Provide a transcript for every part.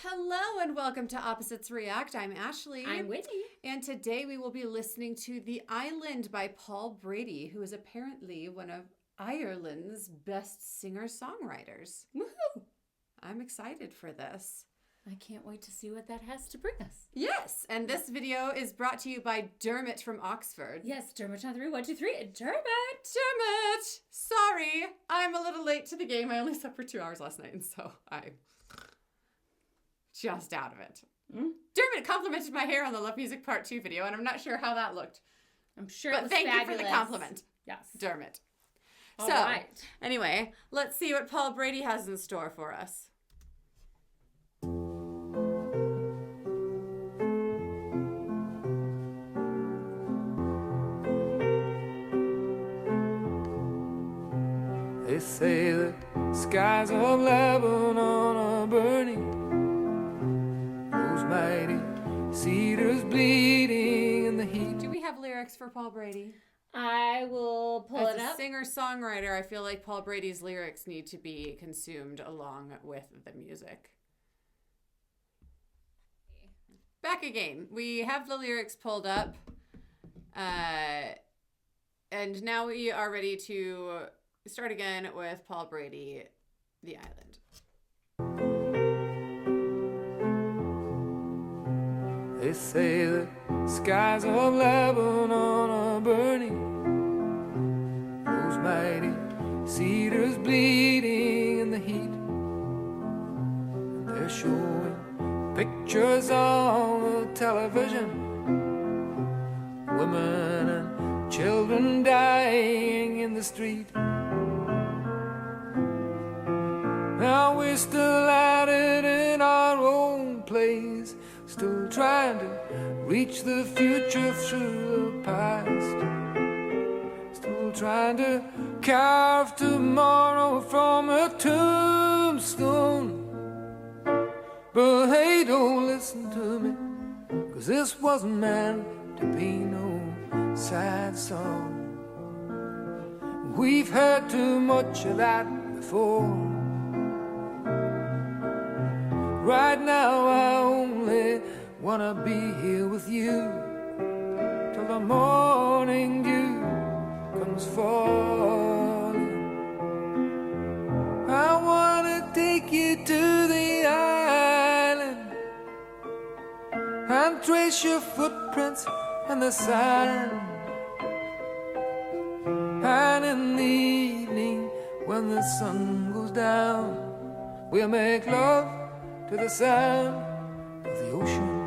Hello and welcome to Opposites React. I'm Ashley. I'm Whitney. And today we will be listening to The Island by Paul Brady, who is apparently one of Ireland's best singer-songwriters. Woohoo! I'm excited for this. I can't wait to see what that has to bring us. Yes, and this video is brought to you by Dermot from Oxford. Yes, Dermot on 3, 1, 2, 3, Dermot! Dermot! Sorry, I'm a little late to the game. I only slept for 2 hours last night, and so I'm just out of it. Dermot complimented my hair on the Love Music Part 2 video, and I'm not sure how that looked. I'm sure but it was thank fabulous. you for the compliment. Yes. Dermot. All so, right. Anyway, let's see what Paul Brady has in store for us. They say the skies of Lebanon are burning, those mighty cedars bleeding in the heat. Do we have lyrics for Paul Brady? I will pull As it a up. singer-songwriter, I feel like Paul Brady's lyrics need to be consumed along with the music. Back again. We have the lyrics pulled up. And now we are ready to start again with Paul Brady, The Island. They say the skies of Lebanon are burning, those mighty cedars bleeding in the heat. And they're showing pictures on the television, women and children dying in the street. Now we're still at it in our own place, still trying to reach the future through the past, still trying to carve tomorrow from a tombstone. But hey, don't listen to me, 'cause this wasn't meant to be no sad song. We've heard too much of that before. Right now I only wanna be here with you till the morning dew comes falling. I wanna take you to the island and trace your footprints in the sand. And in the evening when the sun goes down, we'll make love to the sound of the ocean.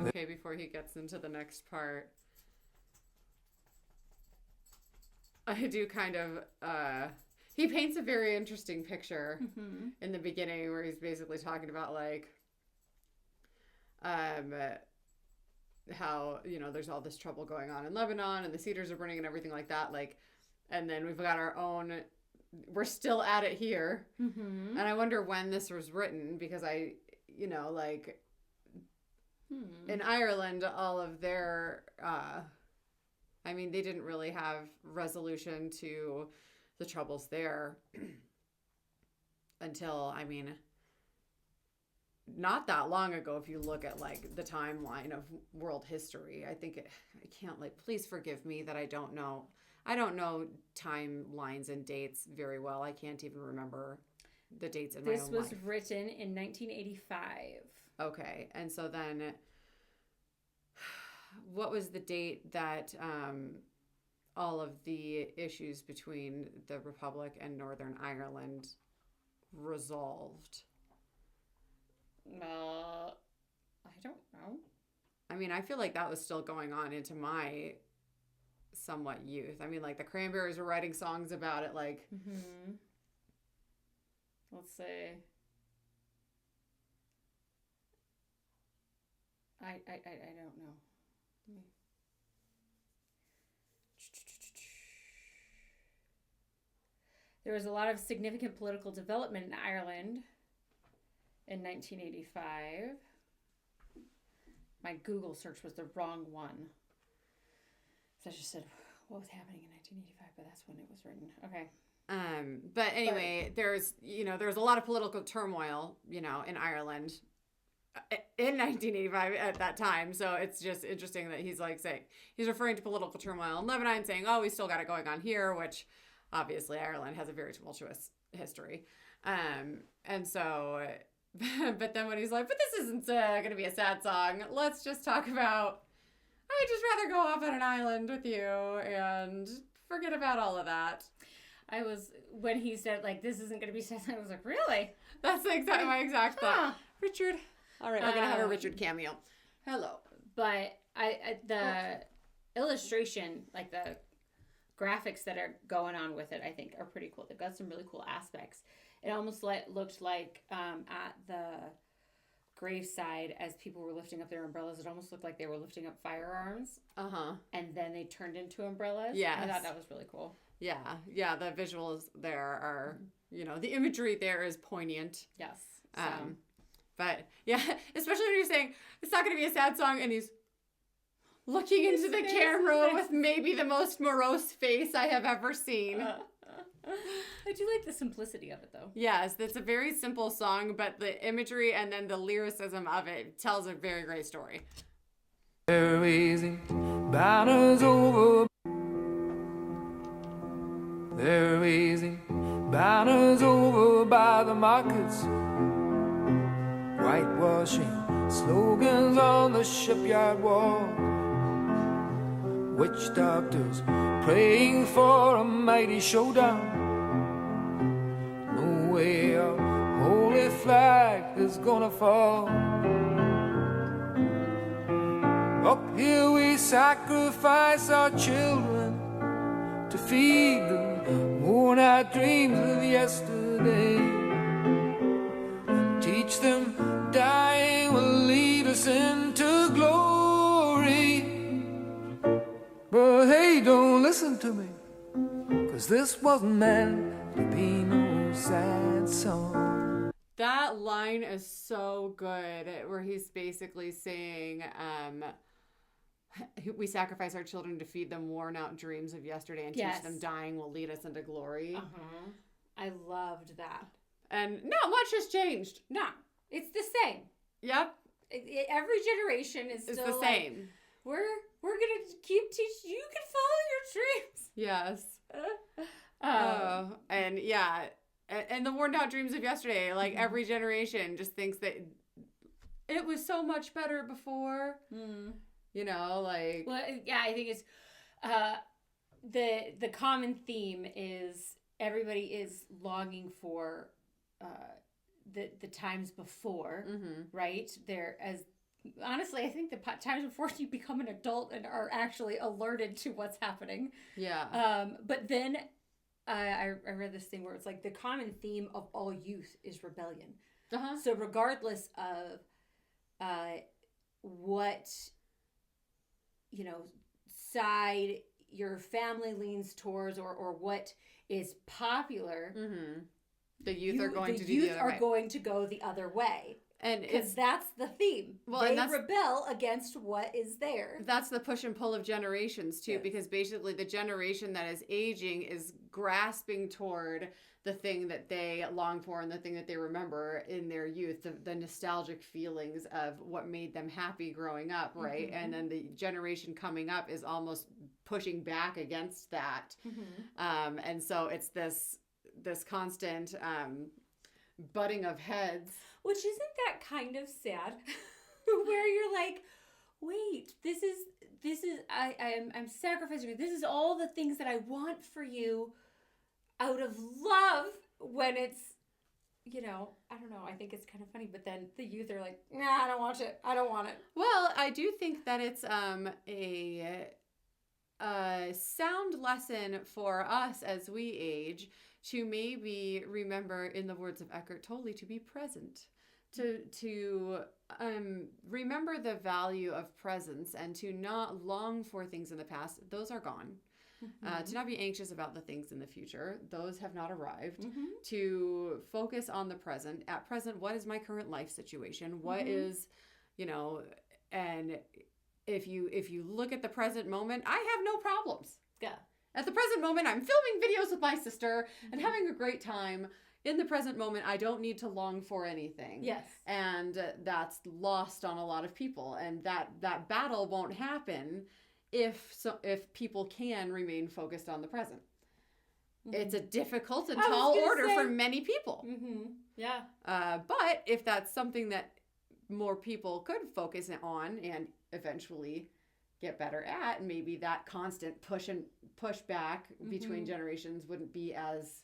Okay, before he gets into the next part, I do kind of, he paints a very interesting picture in the beginning where he's basically talking about, like, how, you know, there's all this trouble going on in Lebanon and the cedars are burning and everything like that, like, and then we've got our own, we're still at it here. And I wonder when this was written, because I, you know, like, in Ireland, all of their, I mean, they didn't really have resolution to the troubles there until, I mean, not that long ago. If you look at, like, the timeline of world history, I think I can't, like, please forgive me that I don't know timelines and dates very well. I can't even remember the dates in my own life. This was written in 1985. Okay, and so then what was the date that all of the issues between the Republic and Northern Ireland resolved? I don't know. I mean, I feel like that was still going on into my somewhat youth. I mean, like, the Cranberries were writing songs about it, like. Let's see. I don't know. There was a lot of significant political development in Ireland in 1985. My Google search was the wrong one. So I just said, what was happening in 1985? But that's when it was written. Okay. But anyway, there's a lot of political turmoil, in Ireland in 1985 at that time. So it's just interesting that he's referring to political turmoil in Lebanon, saying, oh, we still got it going on here, which obviously Ireland has a very tumultuous history. And so, but then when he's like, but this isn't going to be a sad song. Let's just talk about, I'd just rather go off on an island with you and forget about all of that. When he said, like, this isn't going to be sad, I was like, really? That's my exact thought. Richard. All right, we're going to have a Richard cameo. Hello. But the illustration, like the graphics that are going on with it, I think are pretty cool. They've got some really cool aspects. It almost looked like at the graveside, as people were lifting up their umbrellas, it almost looked like they were lifting up firearms. And then they turned into umbrellas. Yeah, I thought that was really cool. Yeah, the visuals there are, the imagery there is poignant. Yes. But yeah, especially when you're saying it's not going to be a sad song, and he's looking into the camera with maybe the most morose face I have ever seen. I do like the simplicity of it, though. Yes, it's a very simple song, but the imagery and then the lyricism of it tells a very great story. They're raising banners over. They're raising banners over by the markets, whitewashing slogans on the shipyard wall, witch doctors praying for a mighty showdown. No way our holy flag is gonna fall. Up here we sacrifice our children to feed the worn-out dreams of yesterday, and teach them dying will lead us into glory. But hey, don't listen to me, 'cause this wasn't meant to be no sad song. That line is so good, where he's basically saying, we sacrifice our children to feed them worn out dreams of yesterday, and teach them dying will lead us into glory. I loved that. And not much has changed. No, it's the same. Yep. Every generation is still the same. We're gonna keep teaching. You can follow your dreams. Yes. And yeah, and the worn out dreams of yesterday. Like every generation just thinks that it was so much better before. Like. Well, yeah, I think it's the common theme is everybody is longing for the times before, right? Honestly, I think the times before you become an adult and are actually alerted to what's happening. Yeah. But then I read this thing where it's like the common theme of all youth is rebellion. So regardless of what side your family leans towards or what is popular, the youth are going to do the other way. The youth are going to go the other way. And because that's the theme. Well, they rebel against what is there. That's the push and pull of generations too, because basically the generation that is aging is grasping toward the thing that they long for and the thing that they remember in their youth, the nostalgic feelings of what made them happy growing up, right? And then the generation coming up is almost pushing back against that. And so it's this constant butting of heads. Which isn't that kind of sad? Where you're like, wait, this is I'm sacrificing. This is all the things that I want for you out of love, when it's, I don't know, I think it's kind of funny, but then the youth are like, nah, I don't want it. I don't want it. Well, I do think that it's a sound lesson for us as we age to maybe remember, in the words of Eckhart Tolle, to be present. To remember the value of presence and to not long for things in the past. Those are gone. To not be anxious about the things in the future. Those have not arrived. To focus on the present. At present, what is my current life situation? What is, and if you look at the present moment, I have no problems. Yeah. At the present moment, I'm filming videos with my sister and having a great time. In the present moment, I don't need to long for anything. Yes. And that's lost on a lot of people. And that battle won't happen if people can remain focused on the present. Mm-hmm. It's a difficult and tall order for many people. Mm-hmm. Yeah. But if that's something that more people could focus on and eventually get better at, maybe that constant push back between generations wouldn't be as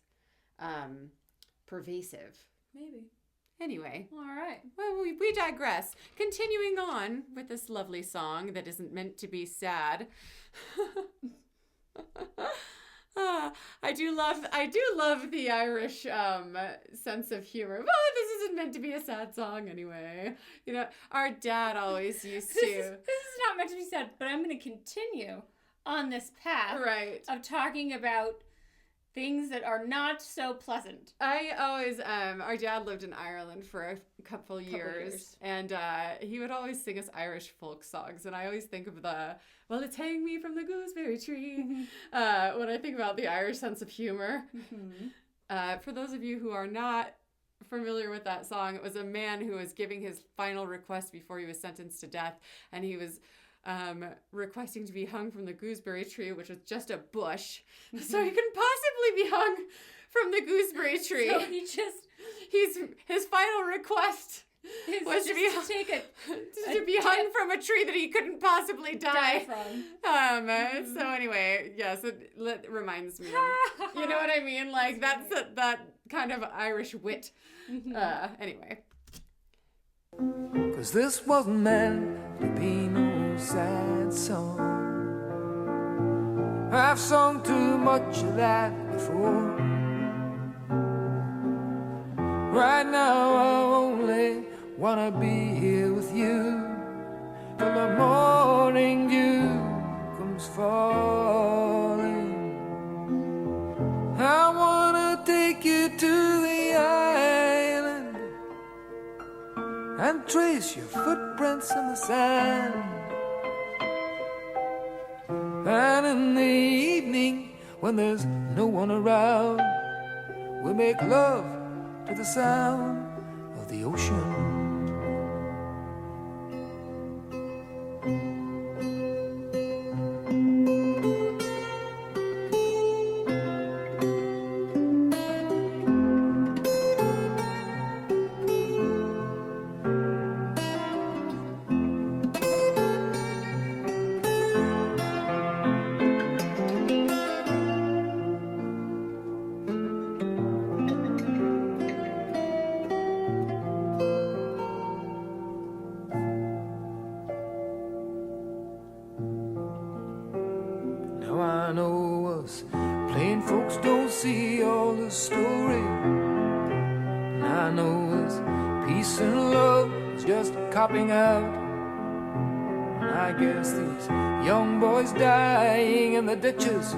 pervasive. Maybe. Anyway. All right. Well, we digress. Continuing on with this lovely song that isn't meant to be sad. I do love the Irish sense of humor. Well, this isn't meant to be a sad song anyway. You know, our dad always used to. This is not meant to be sad, but I'm going to continue on this path of talking about things that are not so pleasant. I always, our dad lived in Ireland for a couple years. And he would always sing us Irish folk songs. And I always think of well, it's hang me from the gooseberry tree, when I think about the Irish sense of humor. Mm-hmm. For those of you who are not familiar with that song, it was a man who was giving his final request before he was sentenced to death. And he was requesting to be hung from the gooseberry tree, which was just a bush. Mm-hmm. So he couldn't possibly be hung from the gooseberry tree. So his final request was to be hung from a tree that he couldn't possibly die from. So anyway, yes, it reminds me of, you know what I mean? Like that's that kind of Irish wit. Anyway. 'Cause this wasn't meant to be no sad song. I've sung too much of that before. Right now I only wanna be here with you till the morning dew comes falling. I wanna take you to the island and trace your footprints in the sand. And in the evening, when there's no one around, we'll make love to the sound of the ocean. I know us plain folks don't see all the story. And I know this peace and love is just copping out. And I guess these young boys dying in the ditches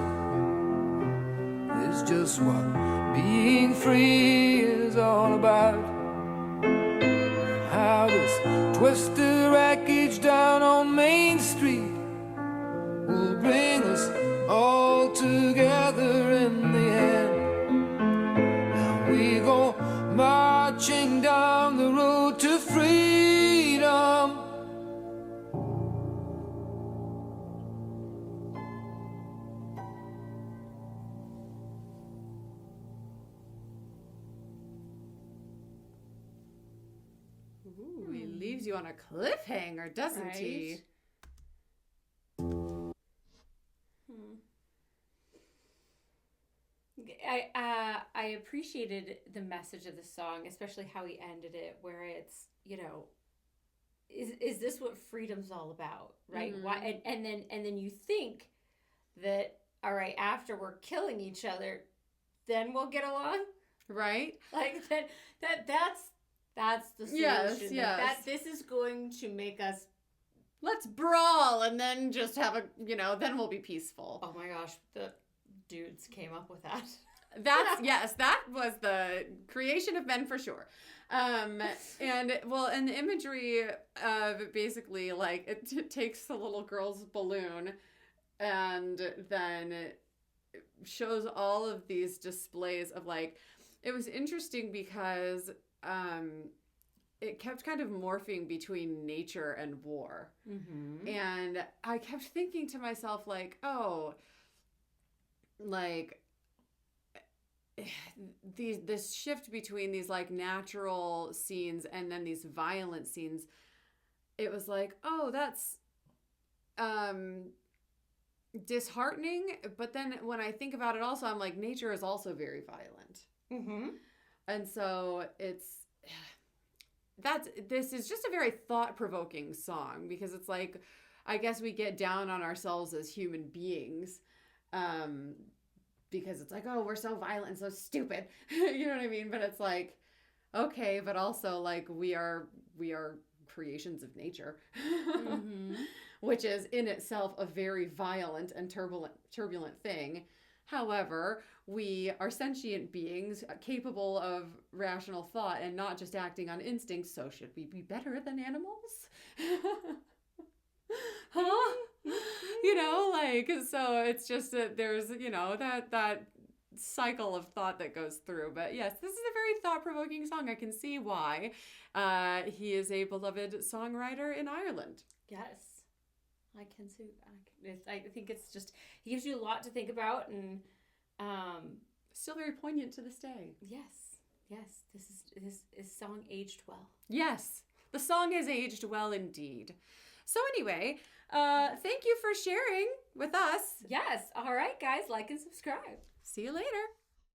is just what being free is all about. How this twisted wreckage down on Main Street will bring us all together in the end. Now we go marching down the road to freedom. Ooh, he leaves you on a cliffhanger, doesn't he? I appreciated the message of the song, especially how he ended it, where it's, you know, is this what freedom's all about, right? Mm-hmm. Why? And then you think that, all right, after we're killing each other, then we'll get along, right? Like that's the solution. Yes. That this is going to make us. Let's brawl and then just have then we'll be peaceful. Oh my gosh, the dudes came up with that. Yes, that was the creation of men for sure. And the imagery of basically like it takes the little girl's balloon and then shows all of these displays of like, it was interesting because it kept kind of morphing between nature and war. Mm-hmm. And I kept thinking to myself, like, oh, like, this shift between these like natural scenes and then these violent scenes, it was like, oh, that's disheartening. But then when I think about it also, I'm like, nature is also very violent. Mm-hmm. And so this is just a very thought-provoking song, because it's like, I guess we get down on ourselves as human beings, because it's like, oh, we're so violent and so stupid. You know what I mean? But it's like, okay, but also like we are creations of nature, mm-hmm. which is in itself a very violent and turbulent thing. However, we are sentient beings capable of rational thought and not just acting on instinct. So should we be better than animals? Huh? You know, like, so it's just that there's, you know, that cycle of thought that goes through. But yes, this is a very thought-provoking song. I can see why he is a beloved songwriter in Ireland. Yes. I can see. I think it's just, he gives you a lot to think about, and still very poignant to this day. Yes. This song aged well. Yes, the song has aged well indeed. So anyway, thank you for sharing with us. Yes. All right, guys, like and subscribe. See you later.